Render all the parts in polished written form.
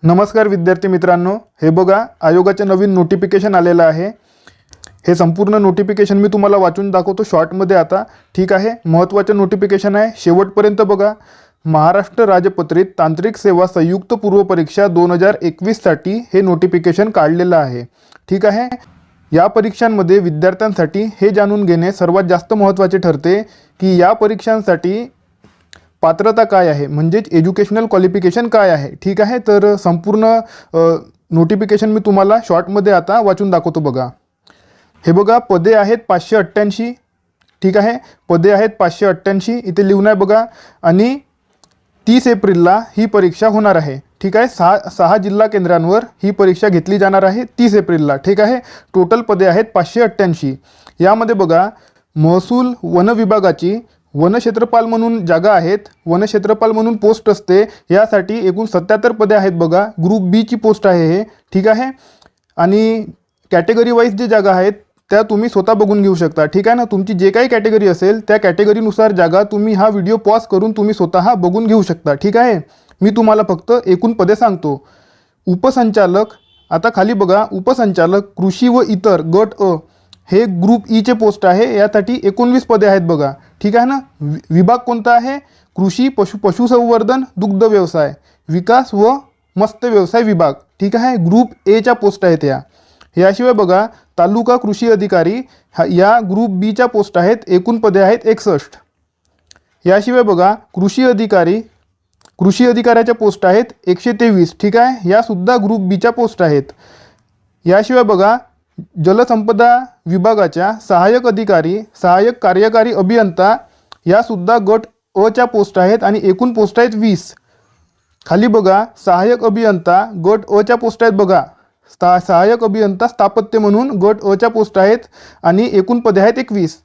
नमस्कार विद्यार्थी मित्रांनो, हे बघा आयोगाचे नवीन नोटिफिकेशन आलेलं आहे। हे संपूर्ण नोटिफिकेशन मी तुम्हाला वाचून दाखवतो शॉर्टमध्ये आता, ठीक आहे। महत्त्वाचे नोटिफिकेशन आहे, शेवटपर्यंत बघा। महाराष्ट्र राजपत्रित तांत्रिक सेवा संयुक्त पूर्व परीक्षा 2021 साठी हे नोटिफिकेशन काढलेलं आहे, ठीक आहे। या परीक्षांमध्ये विद्यार्थ्यांसाठी हे जाणून घेणे सर्वात जास्त महत्त्वाचे ठरते की या परीक्षांसाठी पात्रता काय आहे, म्हणजेच एज्युकेशनल क्वालिफिकेशन काय आहे, ठीक आहे। तर संपूर्ण नोटिफिकेशन मी तुम्हाला शॉर्टमध्ये आता वाचून दाखवतो बघा। हे बघा, पदे आहेत 588, ठीक आहे। पदे आहेत 588 इथे लिहून आहे बघा। आणि 30 एप्रिलला ही परीक्षा होणार आहे, ठीक आहे। सहा जिल्हा केंद्रांवर ही परीक्षा घेतली जाणार आहे 30 एप्रिलला, ठीक आहे। टोटल पदे आहेत 588। यामध्ये बघा, महसूल वन विभागाची वनक्षेत्रपाल म्हणून जागा आहेत, वनक्षेत्रपाल म्हणून पोस्ट असते, यासाठी एकूण 77 पदे आहेत बघा। ग्रुप बी ची पोस्ट आहे हे, ठीक आहे। आणि कॅटेगरी वाईज जे जागा आहेत त्या तुम्ही स्वतः बघून घेऊ शकता, ठीक आहे ना। तुमची जे काही कॅटेगरी असेल त्या कॅटेगरीनुसार जागा तुम्ही हा व्हिडिओ पॉज करून तुम्ही स्वतः बघून घेऊ शकता, ठीक आहे। मी तुम्हाला फक्त एकूण पदे सांगतो। उपसंचालक, आता खाली बघा, उपसंचालक कृषी व इतर गट अ हे ग्रुप ई चे पोस्ट आहे, यासाठी 19 पदे आहेत बघा, ठीक आहे ना। विभाग कोणता आहे? कृषी पशुसंवर्धन दुग्ध व्यवसाय विकास व मत्स्य व्यवसाय विभाग, ठीक आहे। ग्रुप ए च्या पोस्ट आहेत या। याशिवाय बघा, तालुका कृषी अधिकारी या ग्रुप बी च्या पोस्ट आहेत, एकूण पदे आहेत 61। याशिवाय बघा, कृषी अधिकाऱ्याच्या पोस्ट आहेत 123, ठीक आहे। या सुद्धा ग्रुप बी च्या पोस्ट आहेत। याशिवाय बघा, जलसंपदा विभागाच्या सहाय्यक अधिकारी, सहाय्यक कार्यकारी अभियंता या सुद्धा गट अ च्या पोस्ट आहेत आणि एकूण पोस्ट आहेत 20। खाली बघा, सहाय्यक अभियंता गट अ च्या पोस्ट आहेत बघा। सहाय्यक अभियंता स्थापत्य म्हणून गट अ च्या पोस्ट आहेत आणि एकूण पदे आहेत 21।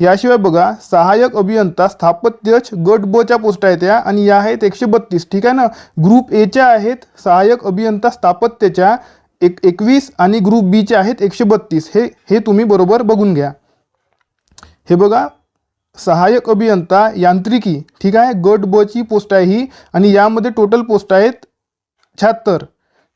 याशिवाय बघा, सहाय्यक अभियंता स्थापत्य गट ब च्या पोस्ट आहेत या, आणि या आहेत 132, ठीक आहे ना। ग्रुप ए च्या आहेत सहाय्यक अभियंता स्थापत्यच्या 21 आणि ग्रुप बी चे आहेत 132। हे तुम्ही बरोबर बघून घ्या। हे बघा, सहाय्यक अभियंता यांत्रिकी, ठीक आहे, गट ब ची पोस्ट आहे ही, आणि यामध्ये टोटल पोस्ट आहेत 76,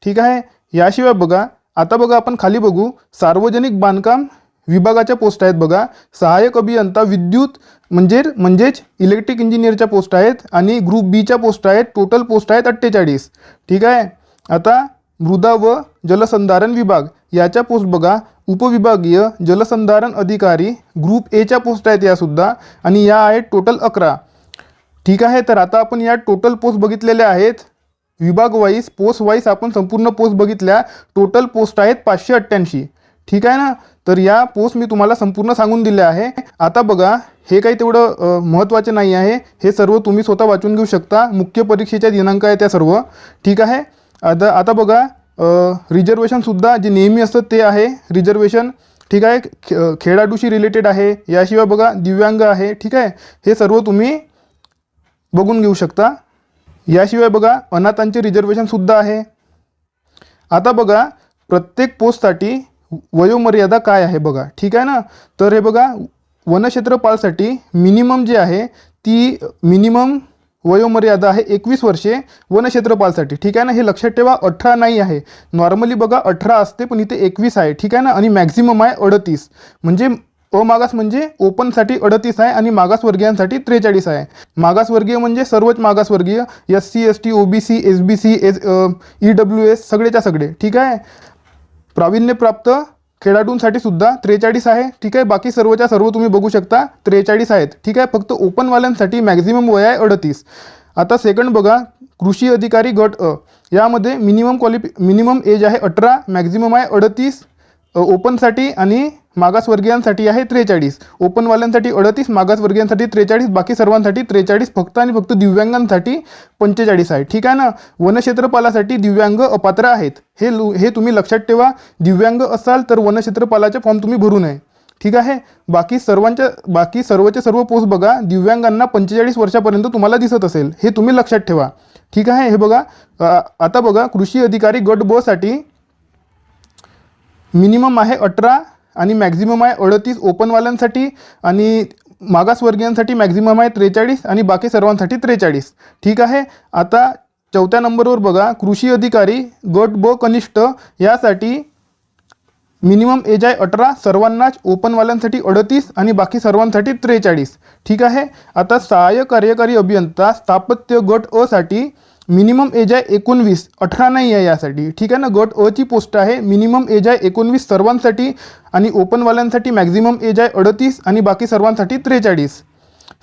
ठीक आहे। याशिवाय बघा, आता बघा आपण खाली बघू, सार्वजनिक बांधकाम विभागाच्या पोस्ट आहेत बघा। सहाय्यक अभियंता विद्युत म्हणजेच इलेक्ट्रिक इंजिनियरच्या पोस्ट आहेत आणि ग्रुप बी च्या पोस्ट आहेत, टोटल पोस्ट आहेत 48, ठीक आहे। आता मृदा व जलसंधारण विभाग याच्या पोस्ट बघा, उपविभागीय जलसंधारण अधिकारी ग्रुप ए च्या पोस्ट आहेत या सुद्धा, आणि या आहेत टोटल 11, ठीक आहे। तर आता आपण या टोटल पोस्ट बघितलेल्या आहेत, विभाग वाईज पोस्ट वाईज आपण संपूर्ण पोस्ट बघितल्या। टोटल पोस्ट आहेत 588, ठीक आहे ना। तर या पोस्ट मी तुम्हाला संपूर्ण सांगून दिले आहे। आता बघा, हे काही तेवढं महत्त्वाचे नाही आहे, हे सर्व तुम्ही स्वतः वाचून घेऊ शकता। मुख्य परीक्षेच्या दिनांक आहे त्या सर्व, ठीक आहे। आता बघा, रिझर्वेशनसुद्धा जे नेहमी असतं ते आहे रिझर्वेशन, ठीक आहे। खेळाडूशी रिलेटेड आहे। याशिवाय बघा, दिव्यांग आहे, ठीक आहे। हे सर्व तुम्ही बघून घेऊ शकता। याशिवाय बघा, अनाथांचे रिझर्वेशनसुद्धा आहे। आता बघा, प्रत्येक पोस्टसाठी वयोमर्यादा काय आहे बघा, ठीक आहे ना। तर हे बघा, वनक्षेत्रपालसाठी मिनिमम जे आहे ती मिनिमम वयोमर्यादा आहे 21 वर्षे वनक्षेत्रपालसाठी, ठीक आहे ना। हे लक्षात ठेवा, 18 नाही आहे। नॉर्मली बघा 18 असते, पण इथे 21 आहे, ठीक आहे ना। आणि मॅक्झिमम आहे 38, म्हणजे अमागास म्हणजे ओपनसाठी 38 आहे आणि मागासवर्गीयांसाठी 43 आहे। मागासवर्गीय म्हणजे सर्वच मागासवर्गीय, SC ST OBC SBC EWS सगळेच्या सगळे, ठीक आहे। प्रावीण्यप्राप्त खेळाडूंसाठी सुद्धा 43 आहे, ठीक आहे। बाकी सर्वच्या सर्व तुम्ही बघू शकता 43 आहेत, ठीक आहे। फक्त ओपनवाल्यांसाठी मॅक्झिमम वय आहे 38। आता सेकंड बघा, कृषी अधिकारी गट अ यामध्ये मिनिमम एज आहे 18, मॅक्झिमम आहे 38 ओपनसाठी, आणि मागासवर्गीयांसाठी आहे 43। ओपनवाल्यांसाठी 38, मागासवर्गीयांसाठी 43, बाकी सर्वांसाठी 43 फक्त, आणि फक्त दिव्यांगांसाठी 45 आहे, ठीक आहे ना। वनक्षेत्रपालासाठी दिव्यांग अपात्र आहेत, हे तुम्ही लक्षात ठेवा। दिव्यांग असाल तर वनक्षेत्रपालाचे फॉर्म तुम्ही भरू नये, ठीक आहे। बाकी सर्वचे सर्व पोस्ट बघा, दिव्यांगांना 45 वर्षापर्यंत तुम्हाला दिसत असेल, हे तुम्ही लक्षात ठेवा, ठीक आहे। हे बघा, आता बघा, कृषी अधिकारी गट ब साठी मिनिमम आहे 18 आणि मॅक्झिमम आहे 38 ओपनवाल्यांसाठी, आणि मागासवर्गीयांसाठी मॅक्झिमम आहे 43 आणि बाकी सर्वांसाठी 43, ठीक आहे। आता चौथ्या नंबरवर बघा कृषी अधिकारी गट ब कनिष्ठ यासाठी मिनिमम एज आहे 18, सर्वांनाच, ओपनवाल्यांसाठी 38 आणि बाकी सर्वांसाठी 43. ठीक आहे. आता सहाय्यक कार्यकारी अभियंता स्थापत्य गट अ साठी मिनिमम एज आहे 19, 18 नाही आहे यासाठी. ठीक आहे ना. गट अ ची पोस्ट आहे, मिनिमम एज आहे 19 सर्वांसाठी आणि ओपनवाल्यांसाठी मॅक्झिमम एज आहे 38 आणि बाकी सर्वांसाठी 43.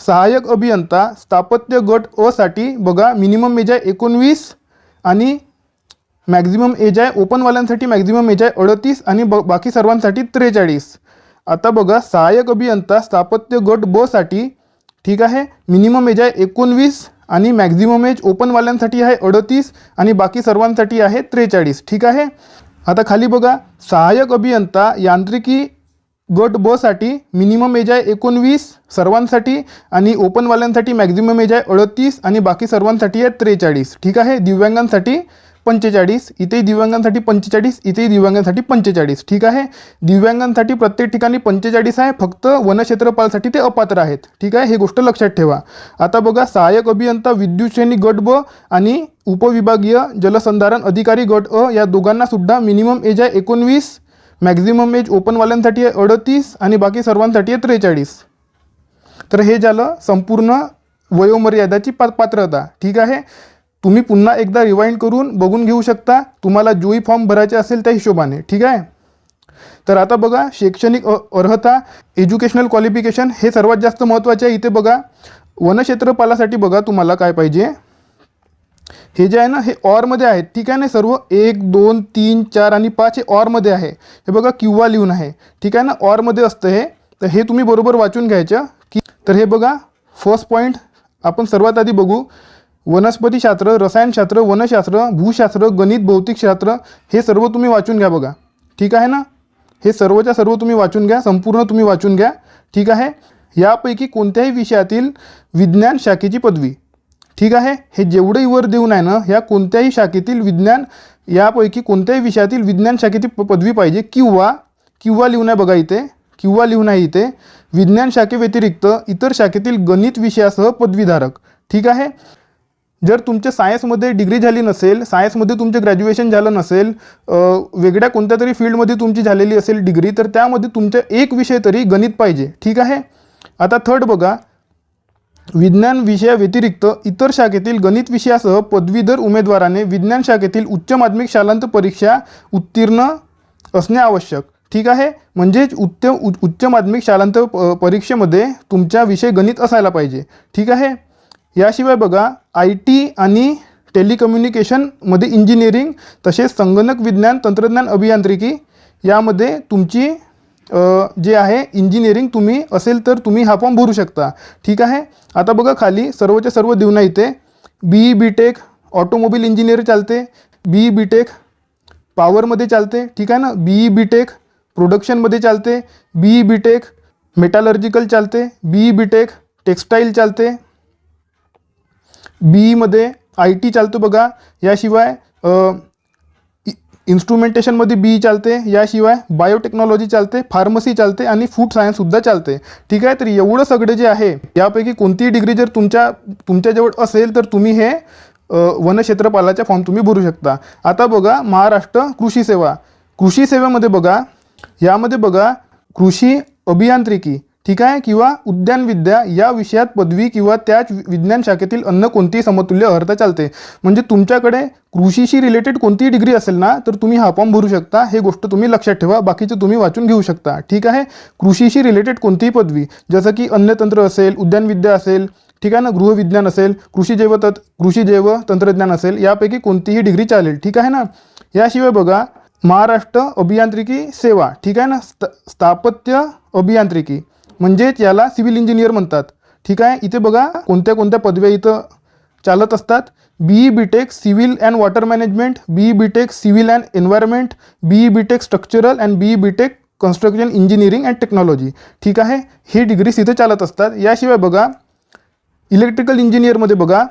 सहाय्यक अभियंता स्थापत्य गट अ साठी बघा मिनिमम एज आहे 19 आणि मॅक्झिमम एज आहे ओपनवाल्यांसाठी मॅक्झिमम एज आहे 38 आणि बाकी सर्वांसाठी 43. आता बघा सहाय्यक अभियंता स्थापत्य गट ब साठी ठीक आहे मिनिमम एज आहे 19 आणि मॅक्झिमम एज ओपनवाल्यांसाठी आहे 38 आणि बाकी सर्वांसाठी आहे 43. ठीक आहे. आता खाली बघा सहाय्यक अभियंता यांत्रिकी गट ब साठी मिनिमम एज आहे 19 सर्वांसाठी आणि ओपनवाल्यांसाठी मॅक्झिमम एज आहे 38 आणि बाकी सर्वांसाठी आहे 43. ठीक आहे. दिव्यांगांसाठी 45, इथेही दिव्यांगांसाठी 45, इथेही दिव्यांगांसाठी 45. ठीक आहे. दिव्यांगांसाठी प्रत्येक ठिकाणी 45 आहे, फक्त वनक्षेत्रपालसाठी ते अपात्र आहेत. ठीक आहे. हे गोष्ट लक्षात ठेवा. आता बघा सहाय्यक अभियंता विद्युत श्रेणी गट ब आणि उपविभागीय जलसंधारण अधिकारी गट अ या दोघांना सुद्धा मिनिमम एज आहे 19, मॅक्झिमम एज ओपनवाल्यांसाठी आहे 38 आणि बाकी सर्वांसाठी आहे 43. तर हे झालं संपूर्ण वयोमर्यादाची पात्रता. ठीक आहे. तुम्ही पुन्हा एकदा रिवाइंड करून बघून घेऊ शकता, तुम्हाला जोई फॉर्म भरायचे असेल त्या हिशोबाने. ठीक आहे. तर आता बघा शैक्षणिक अर्हता, एज्युकेशनल क्वालिफिकेशन हे सर्वात जास्त महत्त्वाचे आहे. इथे बघा वनक्षेत्रपालासाठी बघा तुम्हाला काय पाहिजे, हे जे आहे ना हे ऑरमध्ये आहेत. ठीक आहे ना. सर्व 1, 2, 3, 4 आणि 5 हे ऑरमध्ये आहे. हे बघा किंवा लिहून आहे. ठीक आहे ना. ऑरमध्ये असतं हे. तर हे तुम्ही बरोबर वाचून घ्यायचं की. तर हे बघा फर्स्ट पॉईंट आपण सर्वात आधी बघू. वनस्पतीशास्त्र, रसायनशास्त्र, वनशास्त्र, भूशास्त्र, गणित, भौतिकशास्त्र हे सर्व तुम्ही वाचून घ्या बघा. ठीक आहे ना. हे सर्वच्या सर्व तुम्ही वाचून घ्या, संपूर्ण तुम्ही वाचून घ्या. ठीक आहे. यापैकी कोणत्याही विषयातील विज्ञान शाखेची पदवी. ठीक आहे. हे जेवढंही वर देऊन आहे ना, ह्या कोणत्याही शाखेतील विज्ञान, यापैकी कोणत्याही विषयातील विज्ञान शाखेची पदवी पाहिजे. किंवा लिहून आहे बघा इथे, किंवा लिहून आहे इथे. विज्ञान शाखेव्यतिरिक्त इतर शाखेतील गणित विषयासह पदवीधारक. ठीक आहे. जर तुमच्या सायन्समध्ये डिग्री झाली नसेल, सायन्समध्ये तुमचं ग्रॅज्युएशन झालं नसेल, वेगळ्या कोणत्या तरी फील्डमध्ये तुमची झालेली असेल डिग्री, तर त्यामध्ये तुमचा एक विषय तरी गणित पाहिजे. ठीक आहे. आता थर्ड बघा, विज्ञान विषयाव्यतिरिक्त इतर शाखेतील गणित विषयासह पदवीधर उमेदवाराने विज्ञान शाखेतील उच्च माध्यमिक शालांत परीक्षा उत्तीर्ण असणे आवश्यक. ठीक आहे. म्हणजेच उच्च माध्यमिक शालांत परीक्षेमध्ये तुमचा विषय गणित असायला पाहिजे. ठीक आहे. याशिवाय बघा IT आणि टेलिकम्युनिकेशनमध्ये इंजिनिअरिंग, तसेच संगणक विज्ञान, तंत्रज्ञान, अभियांत्रिकी यामध्ये तुमची जे आहे इंजिनिअरिंग तुम्ही असेल तर तुम्ही हा फॉर्म भरू शकता. ठीक आहे. आता बघा खाली सर्वच्या सर्व देऊन इथे BE BTech ऑटोमोबाईल इंजिनिअर चालते, BE BTech पॉवरमध्ये चालते. ठीक आहे ना. BE BTech प्रोडक्शनमध्ये चालते, BE BTech मेटॅलर्जिकल चालते, BE BTech टेक्स्टाईल चालते, BE IT चालतो बघा. याशिवाय इन्स्ट्रुमेंटेशनमध्ये BE चालते. याशिवाय बायोटेक्नॉलॉजी चालते, फार्मसी चालते आणि फूड सायन्ससुद्धा चालते. ठीक आहे. तर एवढं सगळे जे आहे यापैकी कोणतीही डिग्री जर तुमच्याजवळ असेल तर तुम्ही हे वनक्षेत्रपालाचा फॉर्म तुम्ही भरू शकता. आता बघा महाराष्ट्र कृषी सेवा. कृषी सेवेमध्ये बघा, यामध्ये बघा कृषी अभियांत्रिकी ठीक आहे किंवा उद्यानविद्या या विषयात पदवी किंवा त्याच विज्ञान शाखेतील अन्य कोणतीही समतुल्य अर्हता चालते. म्हणजे तुमच्याकडे कृषीशी रिलेटेड कोणतीही डिग्री असेल ना तर तुम्ही हा फॉर्म भरू शकता. हे गोष्ट तुम्ही लक्षात ठेवा, बाकीचे तुम्ही वाचून घेऊ शकता. ठीक आहे. कृषीशी रिलेटेड कोणतीही पदवी, जसं की अन्नतंत्र असेल, उद्यानविद्या असेल, ठीक आहे ना, गृहविज्ञान असेल, कृषी जैव तंत्रज्ञान असेल, यापैकी कोणतीही डिग्री चालेल. ठीक आहे ना. याशिवाय बघा महाराष्ट्र अभियांत्रिकी सेवा. ठीक आहे ना. स्थापत्य अभियांत्रिकी म्हणजेच याला सिव्हिल इंजिनियर म्हणतात. ठीक आहे. इथे बघा कोणत्या कोणत्या पदव्या इथं चालत असतात. BE BTech civil and water management, BE BTech civil and environment, BE BTech structural and BE BTech construction engineering and technology. ठीक आहे. ही डिग्रीज इथे चालत असतात. याशिवाय बघा इलेक्ट्रिकल इंजिनियरमध्ये बघा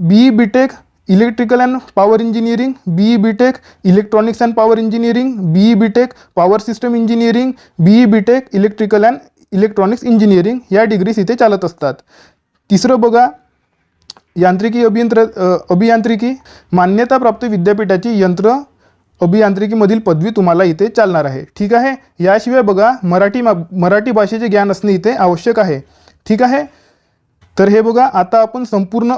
BE BTech electrical and power engineering, BE BTech electronics and power engineering, BE BTech power system engineering, BE BTech electrical and electronics engineering या degrees इथे चालत असतात. तिसरं बघा यांत्रिकी अभियांत्रिकी मान्यताप्राप्त विद्यापीठाची यंत्र अभियांत्रिकीमधील पदवी तुम्हाला इथे चालणार आहे. ठीक आहे. याशिवाय बघा मराठी भाषेचे ज्ञान असणे इथे आवश्यक आहे. ठीक आहे. तर हे बघा, आता आपण संपूर्ण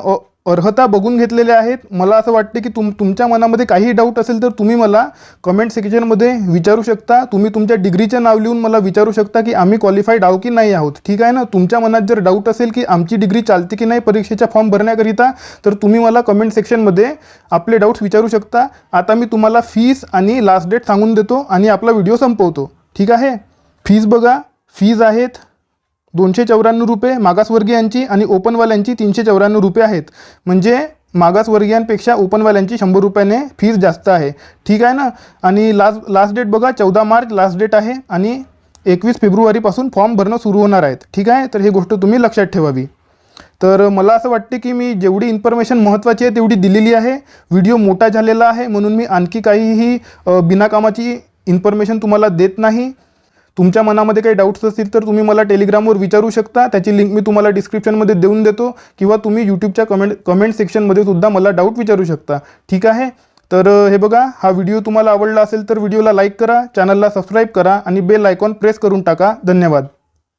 अर्हता बघून घेतलेल्या आहेत. मला असं वाटते की तुमच्या मनामध्ये काही डाऊट असेल तर तुम्ही मला कमेंट सेक्शनमध्ये विचारू शकता. तुम्ही तुमच्या डिग्रीचं नाव लिहून मला विचारू शकता की आम्ही क्वालिफाईड आहो की नाही आहोत. ठीक आहे ना. तुमच्या मनात जर डाऊट असेल की आमची डिग्री चालते की नाही परीक्षेचा फॉर्म भरण्याकरिता, तर तुम्ही मला कमेंट सेक्शनमध्ये आपले डाऊट्स विचारू शकता. आता मी तुम्हाला फीस आणि लास्ट डेट सांगून देतो आणि आपला व्हिडिओ संपवतो. ठीक आहे. फीस बघा, फीज आहेत 294 रुपये मागासवर्गीयांची आणि ओपनवाल्यांची 394 रुपये आहेत. म्हणजे मागासवर्गीयांपेक्षा ओपनवाल्यांची 100 रुपयाने फीस जास्त आहे. ठीक आहे ना. आणि लास्ट डेट बघा 14 मार्च लास्ट डेट आहे आणि 21 फेब्रुवारीपासून फॉर्म भरणं सुरू होणार आहेत. ठीक आहे. तर ही गोष्ट तुम्ही लक्षात ठेवावी. तर मला असं वाटते की मी जेवढी इन्फॉर्मेशन महत्त्वाची आहे तेवढी दिलेली आहे. व्हिडिओ मोठा झालेला आहे म्हणून मी आणखी काहीही बिनाकामाची इन्फॉर्मेशन तुम्हाला देत नाही. तुमच्या मनामध्ये काही डाऊट्स असतील तर तुम्ही मला टेलिग्रामवर विचारू शकता. त्याची लिंक मी तुम्हाला डिस्क्रिप्शनमध्ये देऊन देतो किंवा तुम्ही यूट्यूबच्या कमेंट सेक्शनमध्ये सुद्धा मला डाऊट विचारू शकता. ठीक आहे. तर हे बघा, हा व्हिडिओ तुम्हाला आवडला असेल तर व्हिडिओला लाईक करा, चॅनलला सबस्क्राईब करा आणि बेल आयकॉन प्रेस करून टाका. धन्यवाद.